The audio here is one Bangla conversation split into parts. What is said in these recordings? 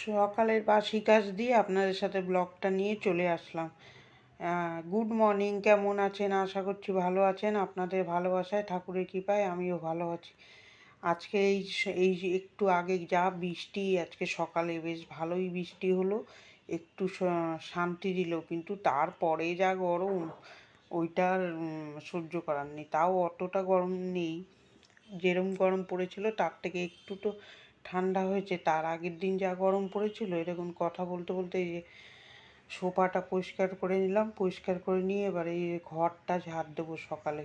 সকালের বাসি কাজ দিয়ে আপনাদের সাথে ব্লগটা নিয়ে চলে আসলাম। গুড মর্নিং, কেমন আছেন? আশা করছি ভালো আছেন। আপনাদের ভালোবাসায়, ঠাকুরের কৃপায় আমিও ভালো আছি। আজকে এই যে একটু আগে যা বৃষ্টি, আজকে সকালে বেশ ভালোই বৃষ্টি হলো, একটু শান্তি দিল, কিন্তু তারপরে যা গরম, ওইটা আর সহ্য করার নেই। তাও অতটা গরম নেই, যেরকম গরম পড়েছিল তার থেকে একটু তো ঠান্ডা হয়েছে। তার আগের দিন যা গরম পড়েছিল, এরকম কথা বলতে বলতে এই যে সোফাটা পরিষ্কার করে নিলাম, পরিষ্কার করে নিয়ে এবার এই ঘরটা ঝাড় দেবো সকালে।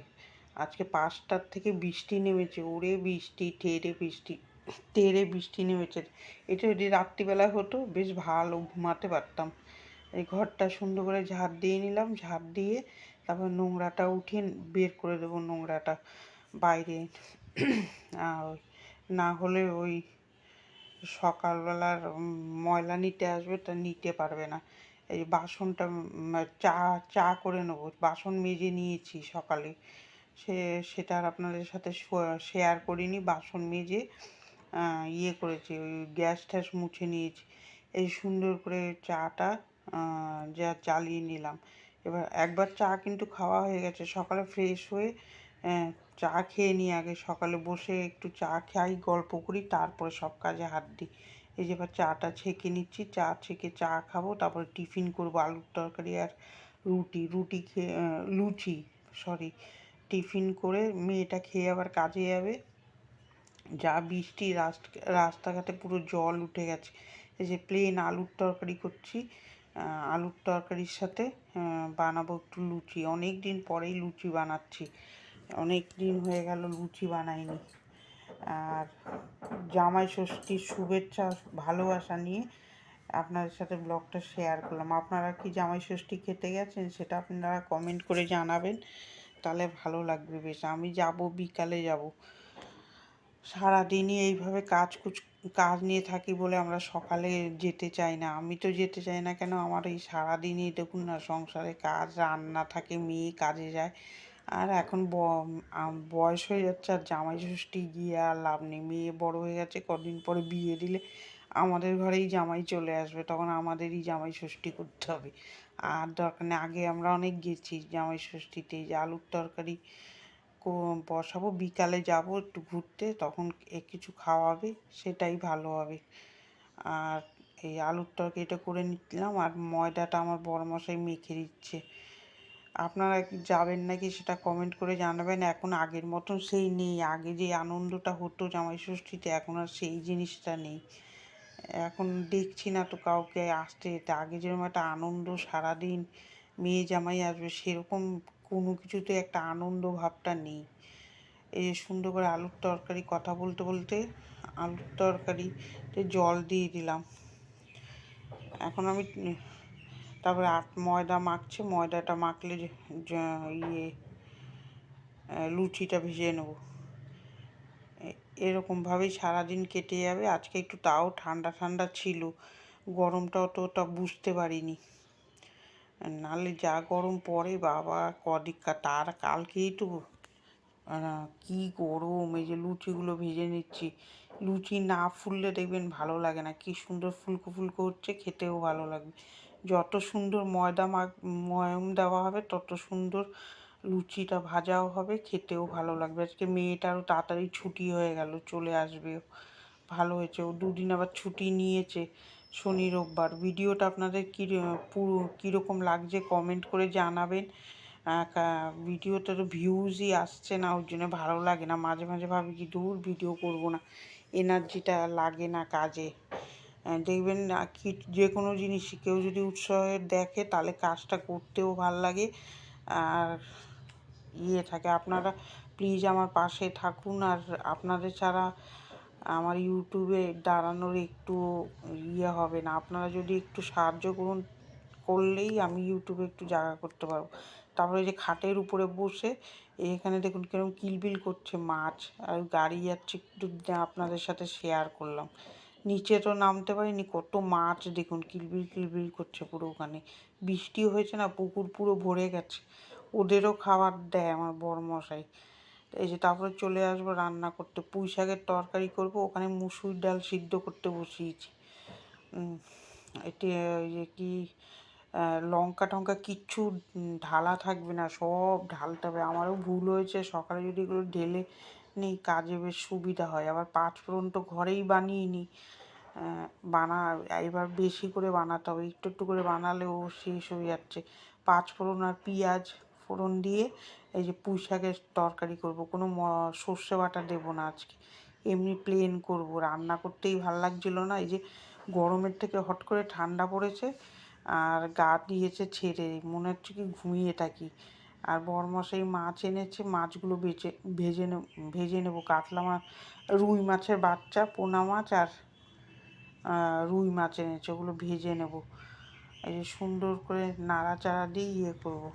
আজকে 5টার থেকে বৃষ্টি নেমেছে, ওরে বৃষ্টি, তেড়ে বৃষ্টি নেমেছে। এটা যদি রাত্রিবেলা হতো বেশ ভালো ঘুমাতে পারতাম। এই ঘরটা সুন্দর করে ঝাড় দিয়ে নিলাম, ঝাড় দিয়ে তারপর নোংরাটা উঠিয়ে বের করে দেবো, নোংরাটা বাইরে। আর না হলে ওই সকালবেলার ময়লা নিতে আসবে, তা নিতে পারবে না। এই বাসনটা চা চা করে নেবো, বাসন মেজে নিয়েছি সকালে, সেটা আর আপনাদের সাথে শেয়ার করিনি। বাসন মেজে ইয়ে করেছি, ওই গ্যাস ট্যাস মুছে নিয়েছি। এই সুন্দর করে চাটা যা চালিয়ে নিলাম। এবার একবার চা কিন্তু খাওয়া হয়ে গেছে, সকালে ফ্রেশ হয়ে চা খেয়ে নিই আগে। সকালে বসে একটু চা খাই, গল্প করি, তারপরে সব কাজে হাত দিই। এই যে এবার চাটা ছেঁকে নিচ্ছি, চা ছেঁকে চা খাবো, তারপরে টিফিন করবো আলুর তরকারি আর রুটি খেয়ে লুচি, সরি, টিফিন করে মেয়েটা খেয়ে আবার কাজে যাবে। যা বৃষ্টি, রাস্তাঘাটে পুরো জল উঠে গেছে। এই যে প্লেন আলুর তরকারি করছি, আলুর তরকারির সাথে বানাবো একটু লুচি। অনেক দিন পরেই লুচি বানাচ্ছি, অনেক দিন হয়ে গেল লুচি বানাইনি। আর জামাই ষষ্ঠীর শুভেচ্ছা ভালোবাসা নিয়ে আপনাদের সাথে ব্লগটা শেয়ার করলাম। আপনারা কি জামাই ষষ্ঠী খেতে গেছেন সেটা আপনারা কমেন্ট করে জানাবেন, তাহলে ভালো লাগবে বেশ। আমি যাব, বিকালে যাব। সারাদিনই এইভাবে কাজ নিয়ে থাকি বলে আমরা সকালে যেতে চাই না। আমি তো যেতে চাই না কেন, আমার এই সারাদিনই দেখুন না, সংসারে কাজ, রান্না থাকে, মেয়ে কাজে যায়। আর এখন বয়স হয়ে যাচ্ছে, আর জামাই ষষ্ঠী গিয়ে আর লাভ নেই। মেয়ে বড় হয়ে গেছে, কদিন পরে বিয়ে দিলে আমাদের ঘরেই জামাই চলে আসবে, তখন আমাদেরই জামাই ষষ্ঠী করতে হবে। আর দরকার নেই, আগে আমরা অনেক গেছি জামাই ষষ্ঠীতে। যে আলুর তরকারি বসাবো, বিকালে যাব একটু ঘুরতে, তখন কিছু খাওয়াবে, সেটাই ভালো হবে। আর এই আলুর তরকারিটা করে নিলাম, আর ময়দাটা আমার বড়মশাই মেখে দিচ্ছে। আপনারা যাবেন নাকি সেটা কমেন্ট করে জানাবেন। এখন আগের মতন সেই নেই, আগে যে আনন্দটা হতো জামাই ষষ্ঠীতে, এখন আর সেই জিনিসটা নেই। এখন দেখছি না তো কাউকে আসতে যেতে। আগে যেরকম একটা আনন্দ, সারাদিন মেয়ে জামাই আসবে, সেরকম কোনো কিছুতে একটা আনন্দ ভাবটা নেই। এই যে সুন্দর করে আলুর তরকারি, কথা বলতে বলতে আলুর তরকারিতে জল দিয়ে দিলাম। এখন আমি তারপরে ময়দা মাখছে, ময়দাটা মাখলে ইয়ে লুচিটা ভেজে নেব। এরকমভাবেই সারাদিন কেটে যাবে। আজকে একটু তাও ঠান্ডা ঠান্ডা ছিল, গরমটা অতটা বুঝতে পারিনি। নাহলে যা গরম পড়ে বাবা, তার কালকেই তো কি গরম। এই যে লুচিগুলো ভেজে নিচ্ছি, লুচি না ফুললে দেখবেন ভালো লাগে না, কি সুন্দর ফুলকো ফুলকো হচ্ছে, খেতেও ভালো লাগবে। যত সুন্দর ময়ম দেওয়া হবে তত সুন্দর লুচিটা ভাজাও হবে, খেতেও ভালো লাগবে। আজকে মেয়েটারও তাড়াতাড়ি ছুটি হয়ে গেল, চলে আসবে, ভালো হয়েছে। ও দুদিন আবার ছুটি নিয়েছে, শনি রোববার। ভিডিওটা আপনাদের কীরকম লাগছে কমেন্ট করে জানাবেন। ভিডিওতে তো ভিউজই আসছে না, ওই জন্য ভালো লাগে না। মাঝে মাঝে ভাবি কি দূর ভিডিও করব না, এনার্জিটা লাগে না কাজে। দেখবেন কি, যে কোনো জিনিস কেউ যদি উৎসাহে দেখে তাহলে কাজটা করতেও ভাল লাগে আর থাকে। আপনারা প্লিজ আমার পাশে থাকুন। আর আপনাদের ছাড়া আমার ইউটিউবে দাঁড়ানোর একটু হবে না। আপনারা যদি একটু সাহায্য করলেই আমি ইউটিউবে একটু জায়গা করতে পারবো। তারপরে যে খাটের উপরে বসে এখানে দেখুন কিরকম কিলবিল করছে মাছ, আর গাড়ি যাচ্ছে, একটু আপনাদের সাথে শেয়ার করলাম। নিচে তো নামতে পারিনি, কত মাছ দেখুন কিলবিল কিলবিল করছে পুরো। ওখানে বৃষ্টি হয়েছে না, পুকুর পুরো ভরে গেছে। ওদেরও খাবার দেয় আমার বড়মশাই। এই যে তারপরে চলে আসবো রান্না করতে, পুঁই শাকের তরকারি করবো। ওখানে মুসুর ডাল সিদ্ধ করতে বসিয়েছি। উম, এটি ওই যে কি লঙ্কা টঙ্কা কিচ্ছু ঢালা থাকবে না, সব ঢালতে হবে। আমারও ভুল হয়েছে, সকালে যদি এগুলো ঢেলে নিই কাজে বেশ সুবিধা হয়। আবার পাঁচফোড়ন তো ঘরেই বানিয়ে নিই, বানা এবার বেশি করে বানাতে হবে, একটু একটু করে বানালেও শেষ হয়ে যাচ্ছে। পাঁচফোড়ন আর পেঁয়াজ ফোড়ন দিয়ে এই যে পুঁই শাকের তরকারি করবো, কোনো সর্ষে বাটা দেবো না আজকে, এমনি প্লেন করবো। রান্না করতেই ভাল লাগছিলো না, এই যে গরমের থেকে হট করে ঠান্ডা পড়েছে আর গা দিয়েছে ছেড়ে, মনে হচ্ছে কি ঘুমিয়ে থাকি। আর বরমশাই মাছ এনেছে, মাছগুলো ভেজে নেবো। কাতলা মাছ, রুই মাছের বাচ্চা, পোনা মাছ আর রুই মাছ এনেছে, ওগুলো ভেজে নেব। এই যে সুন্দর করে নাড়াচাড়া দিয়ে ইয়ে করবো।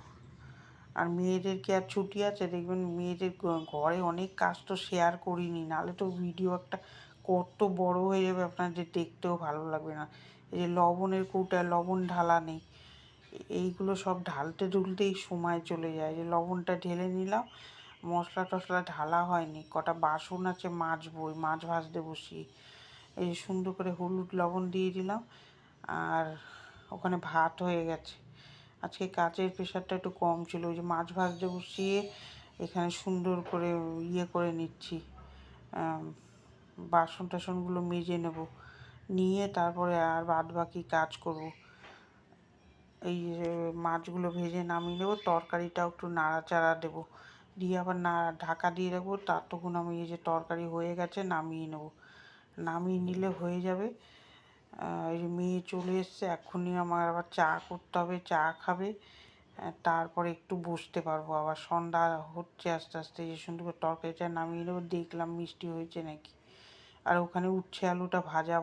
আর মেয়েদের কি আর ছুটি আছে? দেখবেন মেয়েদের ঘরে অনেক কাজ তো শেয়ার করিনি, নাহলে তো ভিডিও একটা কত বড় হয়ে যাবে, আপনাদের দেখতেও ভালো লাগবে না। এই যে লবণের কৌটা, লবণ ঢালা নেই, এইগুলো সব ঢালতে ঢুলতেই সময় চলে যায়। যে লবণটা ঢেলে নিলাম, মশলা টশলা ঢালা হয়নি, কটা বাসন আছে মাজবো, মাছ ভাজতে বসিয়ে। এই সুন্দর করে হলুদ লবণ দিয়ে দিলাম, আর ওখানে ভাত হয়ে গেছে। আজকে কাজের প্রেশারটা একটু কম ছিল, ওই যে মাছ ভাজতে বসিয়ে এখানে সুন্দর করে ইয়ে করে নিচ্ছি, বাসন টাসনগুলো মেজে নেব, নিয়ে তারপরে আর বাদ বাকি কাজ করব। এই যে মাছগুলো ভেজে নামিয়ে নেবো, তরকারিটাও একটু নাড়াচাড়া দেবো, দিয়ে আবার ঢাকা দিয়ে রাখবো। ততক্ষণ আমি এই যে তরকারি হয়ে গেছে নামিয়ে নেব, নামিয়ে নিলে হয়ে যাবে। এই যে মেয়ে চলে এসছে, এখনই আমার আবার চা করতে হবে, চা খাবে, তারপরে একটু বসতে পারবো। আবার সন্ধ্যা হচ্ছে আস্তে আস্তে, যে সুন্দর করে তরকারিটা নামিয়ে নেবো, দেখলাম মিষ্টি হয়েছে নাকি। আর ওখানে উচ্ছে আলুটা ভাজা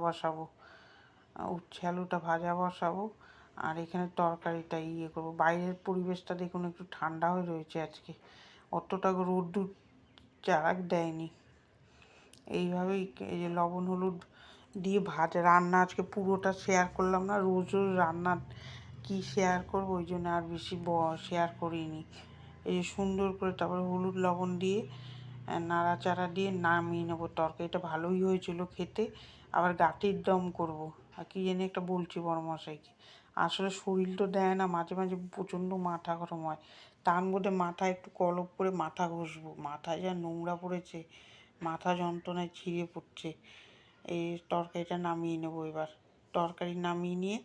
বসাবো, আর এখানে তরকারিটা ইয়ে করবো। বাইরের পরিবেশটা দেখুন একটু ঠান্ডা হয়ে রয়েছে আজকে, অতটা রোদ্দুর চারাক দেয়নি। এইভাবেই এই যে লবণ হলুদ দিয়ে রান্না আজকে পুরোটা শেয়ার করলাম না, রোজ রোজ রান্না কি শেয়ার করবো, ওই জন্য আর বেশি শেয়ার করিনি। এই যে সুন্দর করে তারপরে হলুদ লবণ দিয়ে নাড়াচাড়া দিয়ে নামিয়ে নেবো। তরকারিটা ভালোই হয়েছিল খেতে, আবার গাঁটির দম করব। আর কি জানি একটা বলছি বড়মশাইকে, আসলে শরীর তো দেয় না, মাঝে মাঝে প্রচণ্ড মাথা গরম হয়, তার মধ্যে মাথায় একটু কলপ করে মাথা ঘষবো, মাথায় যা নোংরা পড়েছে, মাথা যন্ত্রণায় ছিঁড়ে পড়ছে। এই তরকারিটা নামিয়ে নেবো এবার, তরকারি নামিয়ে নিয়ে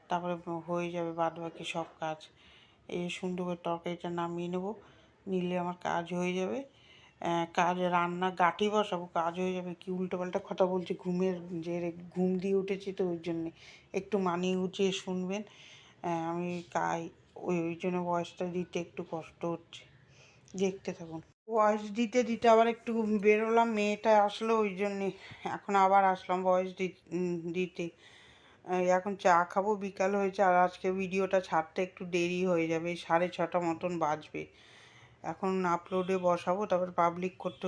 তারপরে হয়ে যাবে বাদ বাকি সব কাজ। এই সুন্দর করে তরকারিটা নামিয়ে নেবো, নিলে আমার কাজ হয়ে যাবে। কাজ রান্না গাঁটি বসাবো, কাজ হয়ে যাবে। কি উল্টোপাল্টা কথা বলছি, ঘুম দিয়ে উঠেছি তো ওই জন্যে, একটু মানিয়ে গুছিয়ে শুনবেন। আমি ওই জন্য ভয়েসটা দিতে একটু কষ্ট হচ্ছে, দেখতে থাকুন। ভয়েস দিতে দিতে আবার একটু বেরোলাম, মেয়েটা আসলো ওই জন্যে, এখন আবার আসলাম ভয়েস দিতে। এখন চা খাবো, বিকাল হয়েছে, আর আজকে ভিডিওটা ছাড়তে একটু দেরি হয়ে যাবে, 6:30 মতন বাজবে। এখন আপলোডে বসাবো, তারপর পাবলিক করতে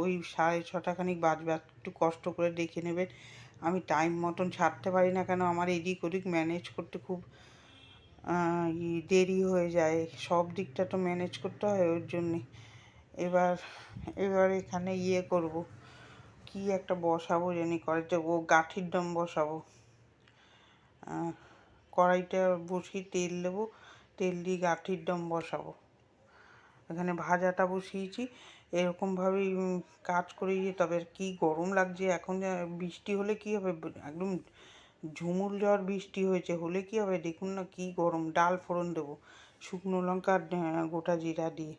ওই 6:30 খানিক বাজবে। একটু কষ্ট করে দেখে নেবেন, আমি টাইম মতন ছাড়তে পারি না কেন, আমার এদিক ওদিক ম্যানেজ করতে খুব দেরি হয়ে যায়, সব দিকটা তো ম্যানেজ করতে হয়, ওর জন্যে। এবার এবার এখানে ইয়ে করব, কি একটা বসাবো জানি, কড়াইতে গাঠির দম বসাবো। কড়াইটা বসিয়ে তেল দেবো, তেল দিয়ে গাঠির দম বসাবো। এখানে ভাজাটা বসিয়েছি, এরকমভাবেই কাজ করে যেতে হবে। কী গরম লাগছে এখন, বৃষ্টি হলে কী হবে, একদম ঝুমুর ঝড় বৃষ্টি হয়েছে, হলে কী হবে দেখুন না, কী গরম। ডাল ফোড়ন দেবো শুকনো লঙ্কা গোটা জিরা দিয়ে।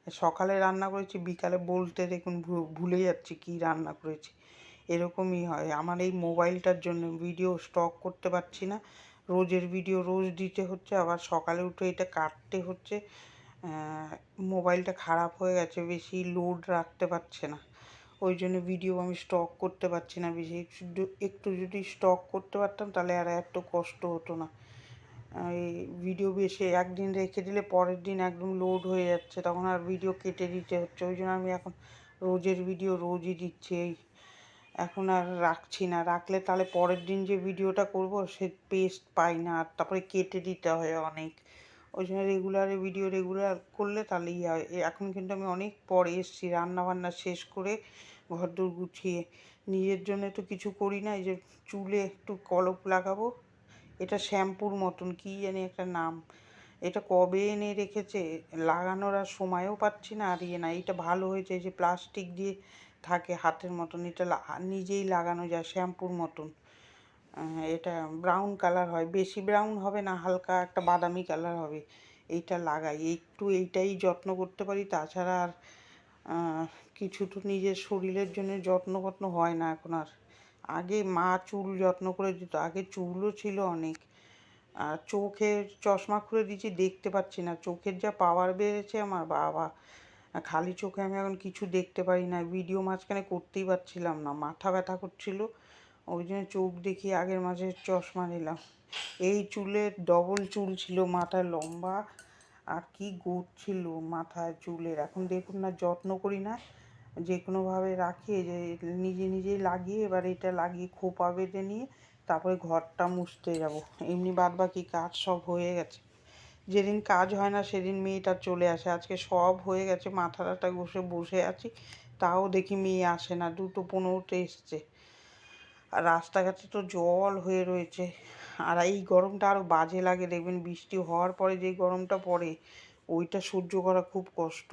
সকালে রান্না করেছি, বিকালে বলতে দেখুন ভুলে যাচ্ছি কী রান্না করেছি। এরকমই হয় আমার এই মোবাইলটার জন্য, ভিডিও স্টক করতে পারছি না, রোজের ভিডিও রোজ দিতে হচ্ছে, আবার সকালে উঠে এটা কাটতে হচ্ছে। মোবাইলটা খারাপ হয়ে গেছে, বেশি লোড রাখতে পারছে না, ওই জন্য ভিডিও আমি স্টক করতে পারছি না বেশি। একটু যদি স্টক করতে পারতাম তাহলে আর এত কষ্ট হতো না। এই ভিডিও বেশি একদিন রেখে দিলে পরের দিন একদম লোড হয়ে যাচ্ছে, তখন আর ভিডিও কেটে দিতে হচ্ছে, ওই জন্য আমি এখন রোজের ভিডিও রোজই দিচ্ছি। এখন আর রাখছি না, রাখলে তাহলে পরের দিন যে ভিডিওটা করব সে পেস্ট পাই না, আর তারপরে কেটে দিতে হয় অনেক, ওই জন্য রেগুলার করলে তাহলেই হয়। এখন কিন্তু আমি অনেক পরে এসেছি, রান্নাবান্না শেষ করে ঘরদোর গুছিয়ে। নিজের জন্য তো কিছু করি না, এই যে চুলে একটু কলপ লাগাবো। এটা শ্যাম্পুর মতন কী জানি একটা নাম, এটা কবে এনে রেখেছে, লাগানোর আর সময়ও পাচ্ছি না। আর না, এটা ভালো হয়েছে, এই যে প্লাস্টিক দিয়ে থাকে হাতের মতন, এটা নিজেই লাগানো যায় শ্যাম্পুর মতন। এটা ব্রাউন কালার হয়, বেশি ব্রাউন হবে না, হালকা একটা বাদামি কালার হবে। এইটা লাগাই, একটু এইটাই যত্ন করতে পারি, তাছাড়া আর কিছু তো নিজের শরীরের জন্য যত্ন হয় না এখন আর। আগে মা চুল যত্ন করে দিত, আগে চুলও ছিল অনেক। আর চোখের চশমা খুলে দিয়েছি, দেখতে পাচ্ছি না, চোখের যা পাওয়ার বেড়েছে আমার বাবা, খালি চোখে আমি এখন কিছু দেখতে পারি না। ভিডিও মাঝখানে করতেই পারছিলাম না, মাথা ব্যথা করছিল, ওই জন্য চোখ দেখিয়ে আগের মাঝে চশমা নিলাম। এই চুলের ডবল চুল ছিল মাথায় লম্বা, আর কি গোট ছিল মাথায় চুলের। এখন দেখুন না, যত্ন করি না, যে কোনোভাবে রাখি, যে নিজেই লাগিয়ে, এবার এটা লাগিয়ে খোপা বেঁধে নিয়ে তারপরে ঘরটা মুছতে যাব। এমনি বাদ বাকি কাজ সব হয়ে গেছে। যেদিন কাজ হয় না সেদিন মেয়েটা চলে আসে, আজকে সব হয়ে গেছে, মাথাটা ঘষে বসে আছি, তাও দেখি মেয়ে আসে না। 2:15 এসছে, আর রাস্তাঘাটে তো জল হয়ে রয়েছে। আর এই গরমটা আরও বাজে লাগে, দেখবেন বৃষ্টি হওয়ার পরে যে গরমটা পড়ে, ওইটা সহ্য করা খুব কষ্ট।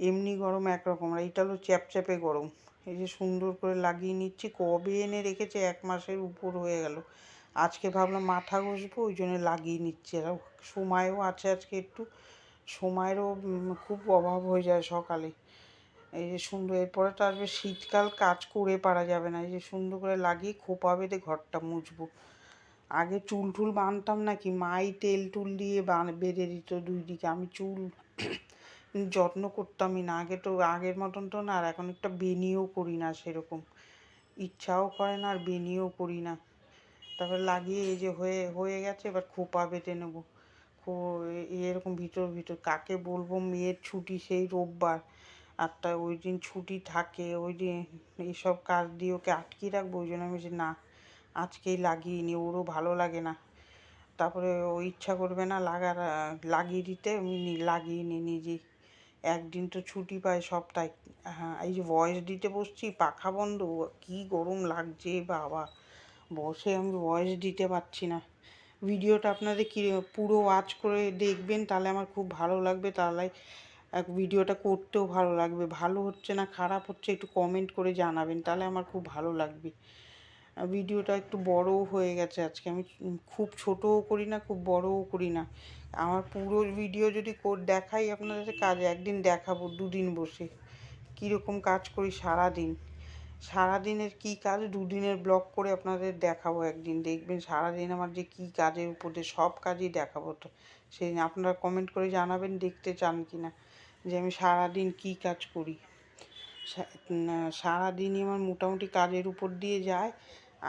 এমনি গরম একরকম, আর এইটা হলো চ্যাপচ্যাপে গরম। এই যে সুন্দর করে লাগিয়ে নিচ্ছি, কবে এনে রেখেছে, 1 মাসের উপর হয়ে গেল। আজকে ভাবলাম মাথা ঘষবো, ওই জন্য লাগিয়ে নিচ্ছি। আর সময়ও আছে আজকে একটু, সময়েরও খুব অভাব হয়ে যায় সকালে। এই যে সুন্দর, এরপরে তো আসবে শীতকাল, কাজ করে পারা যাবে না। এই যে সুন্দর করে লাগিয়ে খোপা বেঁধে ঘরটা মুছবো। আগে চুল টুল বাঁধতাম নাকি, মাই তেল টুল দিয়ে বেঁধে দিত 2 দিকে, আমি চুল যত্ন করতামই না। আগে তো আগের মতন তো না, আর এখন একটা বেনিও করি না সেরকম, ইচ্ছাও করে না, আর বেনিও করি না। তারপর লাগিয়ে এই যে হয়ে গেছে, এবার খোপা বেঁধে নেবো। এরকম ভিতর কাকে বলবো, মেয়ের ছুটি সেই রোববার, আর তা ওই দিন ছুটি থাকে, ওই দিন এইসব কাজ দিয়ে ওকে আটকিয়ে রাখবো, ওই জন্য আমি বলছি না, আজকেই লাগিয়ে নি, ওরও ভালো লাগে না। তারপরে ও ইচ্ছা করবে না লাগিয়ে দিতে, আমি লাগিয়ে নিই নিজেই। একদিন তো ছুটি পাই সপ্তাহে। হ্যাঁ, এই যে ভয়েস দিতে বসছি, পাখা বন্ধ, কি গরম লাগছে বাবা, বসে আমি ভয়েস দিতে পারছি না। ভিডিওটা আপনাদের কি পুরো ওয়াচ করে দেখবেন, তাহলে আমার খুব ভালো লাগবে, তাহলে ভিডিওটা করতেও ভালো লাগবে। ভালো হচ্ছে না খারাপ হচ্ছে একটু কমেন্ট করে জানাবেন, তাহলে আমার খুব ভালো লাগবে। ভিডিওটা একটু বড়ও হয়ে গেছে আজকে, আমি খুব ছোটও করি না, খুব বড়ও করি না। আমার পুরো ভিডিও যদি দেখাই আপনাদের কাজে, একদিন দেখাবো 2 দিন বসে কীরকম কাজ করি সারাদিনের কী কাজ 2 দিনের ব্লগ করে আপনাদের দেখাবো একদিন, দেখবেন সারাদিন আমার যে কী কাজের উপর দিয়ে সব কাজই দেখাবো। তো সেই আপনারা কমেন্ট করে জানাবেন দেখতে চান কি না, যে আমি সারাদিন কী কাজ করি। সারাদিনই আমার মোটামুটি কাজের উপর দিয়ে যায়,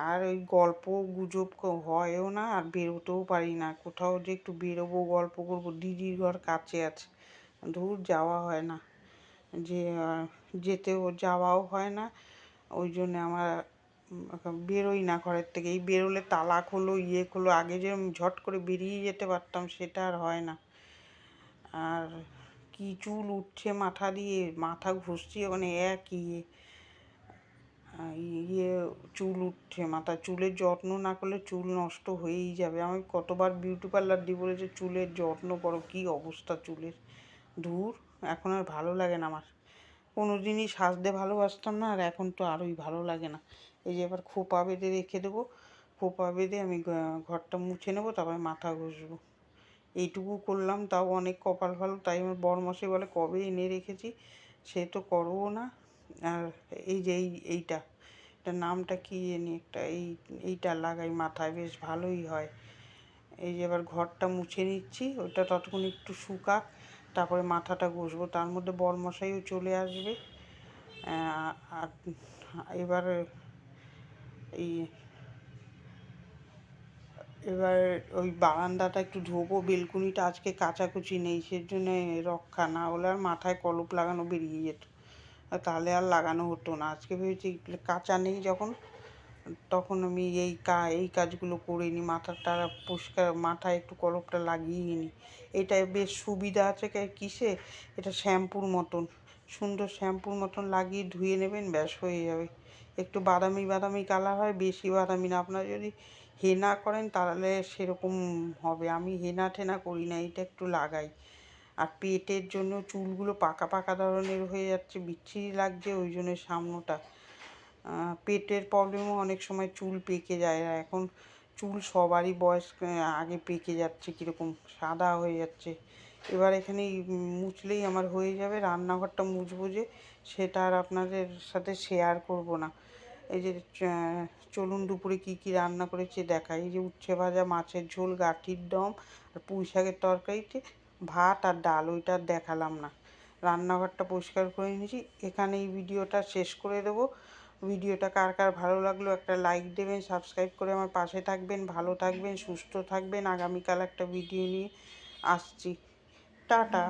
আর ওই গল্প গুজব হয়ও না, আর বেরোতেও পারি না। কোথাও যে একটু বেরোবো, গল্প করবো, দিদির ঘর কাছে আছে, দূর যাওয়া হয় না, যে যাওয়াও হয় না। ওই জন্যে আমার বেরোই না ঘরের থেকে। এই বেরোলে তালা খোলো, খোলো, আগে যে ঝট করে বেরিয়ে যেতে পারতাম, সেটা আর হয় না। আর কি চুল উঠছে মাথা দিয়ে, মাথা ঘষছি ওখানে ইয়ে চুল উঠছে মাথা। চুলের যত্ন না করলে চুল নষ্ট হয়েই যাবে। আমি কতবার বিউটি পার্লার দিয়ে বলেছে চুলের যত্ন করো, কী অবস্থা চুলের, ধুর, এখন আর ভালো লাগে না আমার। কোনো দিনই সাজতে ভালোবাসতাম না, আর এখন তো আরোই ভালো লাগে না। এই যে এবার খোপা বেঁধে রেখে দেবো, খোপা বেঁধে আমি ঘরটা মুছে নেবো, তারপরে মাথা ঘষবো। এইটুকু করলাম, তাও অনেক কপাল ভালো। তাই আমার বরমশাই বলে কবে এনে রেখেছি, সে তো করবো না। আর এই যে এইটা, এটার নামটা কী জানি একটা, এইটা লাগাই মাথায়, বেশ ভালোই হয়। এই যে এবার ঘরটা মুছে নিচ্ছি, ওইটা ততক্ষণ একটু শুকাক, তারপরে মাথাটা ঘষবো। তার মধ্যে বরমশাইও চলে আসবে। আর এবার এই এবার ওই বারান্দাটা একটু ধোবো, বেলকুনিটা আজকে কাচাকুচি নেই, সেজন্য রক্ষা, না হলে আর মাথায় কলপ লাগানো বেরিয়ে যেত, আর তাহলে আর লাগানো হতো না। আজকে ভেবেছি কাঁচা নেই যখন, তখন আমি এই কাজগুলো করে নিই, মাথাটা পরিষ্কার, মাথায় একটু কলপটা লাগিয়ে নিই। এটা বেশ সুবিধা আছে কিসে, এটা শ্যাম্পুর মতন, সুন্দর শ্যাম্পুর মতন লাগিয়ে ধুয়ে নেবেন, ব্যাস হয়ে যাবে। একটু বাদামি বাদামি কালার হয়, বেশি বাদামি না। আপনারা যদি হেনা করেন তাহলে সেরকম হবে। আমি হেনা টেনা করি না, এটা একটু লাগাই। আর পেটের জন্য চুলগুলো পাকা পাকা ধরনের হয়ে যাচ্ছে, বিচ্ছিরি লাগছে, ওই জন্য সামনেটা পেটের প্রবলেমও অনেক সময় চুল পেকে যায়। এখন চুল সবারই বয়স আগে পেকে যাচ্ছে, কীরকম সাদা হয়ে যাচ্ছে। এবার এখানে মুছলেই আমার হয়ে যাবে। রান্নাঘরটা মুছবো যে, সেটা আর আপনাদের সাথে শেয়ার করব না। এই যে চলুন দুপুরে কী কী রান্না করেছি দেখাই। এই যে উচ্ছে ভাজা, মাছের ঝোল, গাঁঠির দম আর পুঁই শাকের তরকারিতে ভাত আর ডাল, ওইটা আর দেখালাম না। রান্নাঘরটা পরিষ্কার করে নিয়েছি। এখানে এই ভিডিওটা শেষ করে দেবো। ভিডিওটা কার কার ভালো লাগলো একটা লাইক দেবেন, সাবস্ক্রাইব করে আমার পাশে থাকবেন। ভালো থাকবেন, সুস্থ থাকবেন। আগামীকাল একটা ভিডিও নিয়ে আসছি। টাটা।